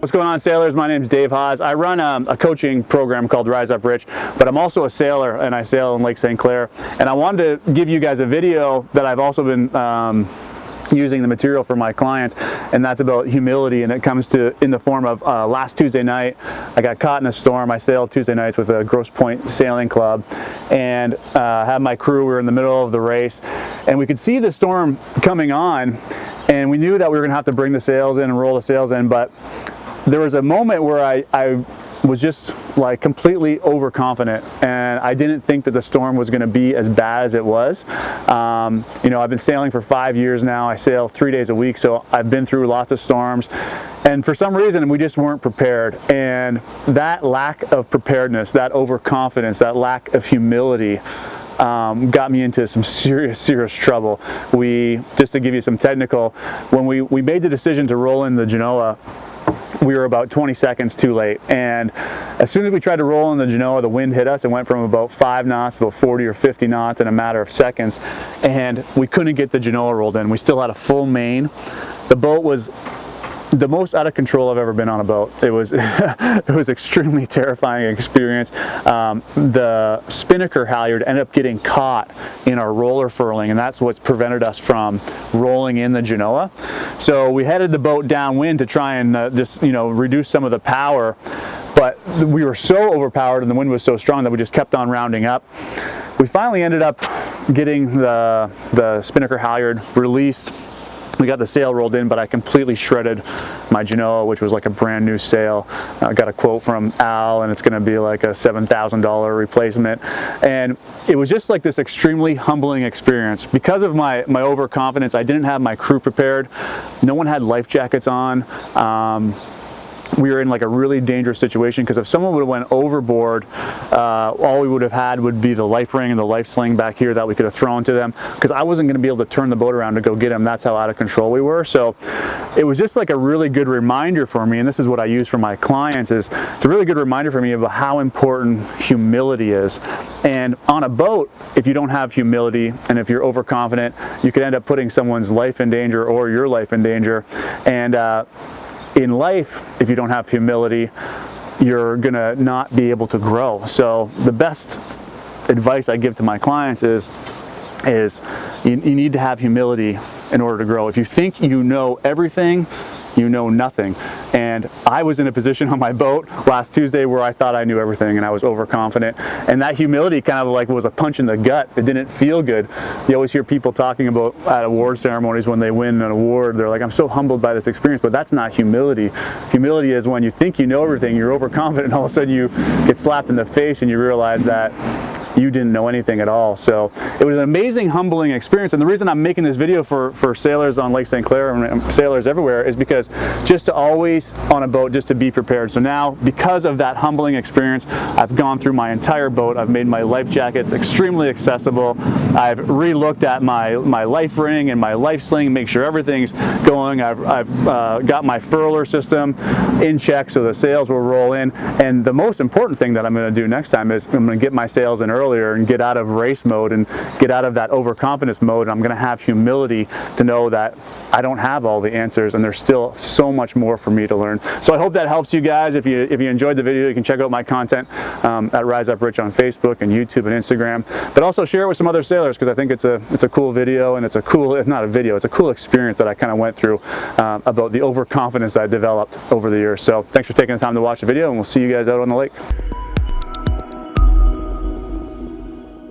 What's going on, sailors? My name is Dave Haas. I run a coaching program called Rise Up Rich, but I'm also a sailor and I sail in Lake St. Clair. And I wanted to give you guys a video that I've also been using the material for my clients, and that's about humility, and it comes to in the form of last Tuesday night I got caught in a storm. I sailed Tuesday nights with a Grosse Pointe Sailing Club and had my crew. We were in the middle of the race and we could see the storm coming on, and we knew that we were gonna have to bring the sails in and roll the sails in, but there was a moment where I was just like completely overconfident, and I didn't think that the storm was going to be as bad as it was. You know, I've been sailing for 5 years now. I sail 3 days a week, so I've been through lots of storms, and for some reason we just weren't prepared. And that lack of preparedness, that overconfidence, that lack of humility got me into some serious trouble. Just to give you some technical, when we made the decision to roll in the Genoa, we were about 20 seconds too late, and as soon as we tried to roll in the Genoa, the wind hit us and went from about 5 knots to about 40 or 50 knots in a matter of seconds, and we couldn't get the Genoa rolled in. We still had a full main. The boat was the most out of control I've ever been on a boat. It was it was extremely terrifying experience. The spinnaker halyard ended up getting caught in our roller furling, and that's what prevented us from rolling in the Genoa. So we headed the boat downwind to try and just, you know, reduce some of the power, but we were so overpowered and the wind was so strong that we just kept on rounding up. We finally ended up getting the spinnaker halyard released. We got the sail rolled in, but I completely shredded my Genoa, which was like a brand new sail. I got a quote from Al, and it's going to be like a $7,000 replacement. And it was just like this extremely humbling experience. Because of my overconfidence, I didn't have my crew prepared. No one had life jackets on. We were in like a really dangerous situation, because if someone would have went overboard, all we would have had would be the life ring and the life sling back here that we could have thrown to them, because I wasn't going to be able to turn the boat around to go get them. That's how out of control we were. So it was just like a really good reminder for me, and this is what I use for my clients, is it's a really good reminder for me about how important humility is. And on a boat, if you don't have humility and if you're overconfident, you could end up putting someone's life in danger or your life in danger. And in life, if you don't have humility, you're gonna not be able to grow. So the best advice I give to my clients is you need to have humility in order to grow. If you think you know everything, you know nothing. And I was in a position on my boat last Tuesday where I thought I knew everything and I was overconfident. And that humility kind of like was a punch in the gut. It didn't feel good. You always hear people talking about at award ceremonies when they win an award, they're like, I'm so humbled by this experience, but that's not humility. Humility is when you think you know everything, you're overconfident, and all of a sudden you get slapped in the face and you realize that you didn't know anything at all. So it was an amazing, humbling experience. And the reason I'm making this video for sailors on Lake St. Clair and sailors everywhere is because just to always on a boat, just to be prepared. So now, because of that humbling experience, I've gone through my entire boat. I've made my life jackets extremely accessible. I've re-looked at my life ring and my life sling, make sure everything's going. I've got my furler system in check so the sails will roll in. And the most important thing that I'm going to do next time is I'm going to get my sails in earlier and get out of race mode and get out of that overconfidence mode. And I'm going to have humility to know that I don't have all the answers and there's still so much more for me to learn. So I hope that helps you guys. If you enjoyed the video, you can check out my content at Rise Up Rich on Facebook and YouTube and Instagram. But also share it with some other sailors, because I think it's a cool video, and it's a cool, if not a video, it's a cool experience that I kind of went through about the overconfidence that I developed over the years. So thanks for taking the time to watch the video, and we'll see you guys out on the lake.